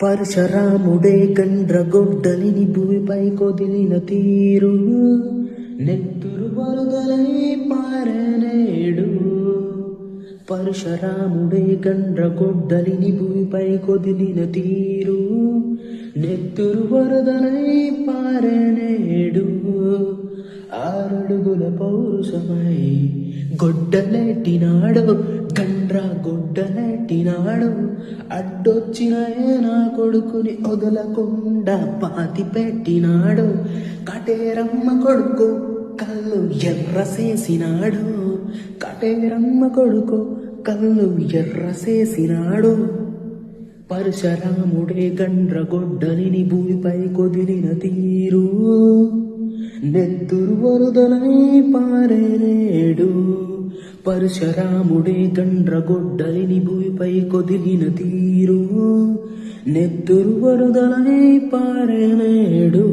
పరశురాముడే గండ్రగొడ్డలిని భూమిపై కొదిలిన తీరు నెత్తురు వరదలై పారనేడు. పరశురాముడే గండ్రగొడ్డలిని భూమిపై కొదిలిన తీరు నెత్తురు వరదలై పారనేడు. 6 అడుగుల పౌరుషమై గొడ్డలెట్టినాడు, గండ్రా గొడ్డలెట్టినాడు. అడ్డొచ్చిన నా కొడుకుని వదలకుండా పాతి పెట్టినాడు. కటేరమ్మ కొడుకు కళ్ళు ఎర్రసేసినాడు, కటేరమ్మ కొడుకు కళ్ళు ఎర్రసేసినాడు. పరశురాముడే గండ్రగొడ్డలిని భూమిపై కొదిలిన తీరు నెత్తురు వరదలై పారనేడు. పరశురాముడే గండ్రగొడ్డలిని భూమిపై కొదిలిన తీరు నెత్తురు వరదలై పారనేడు.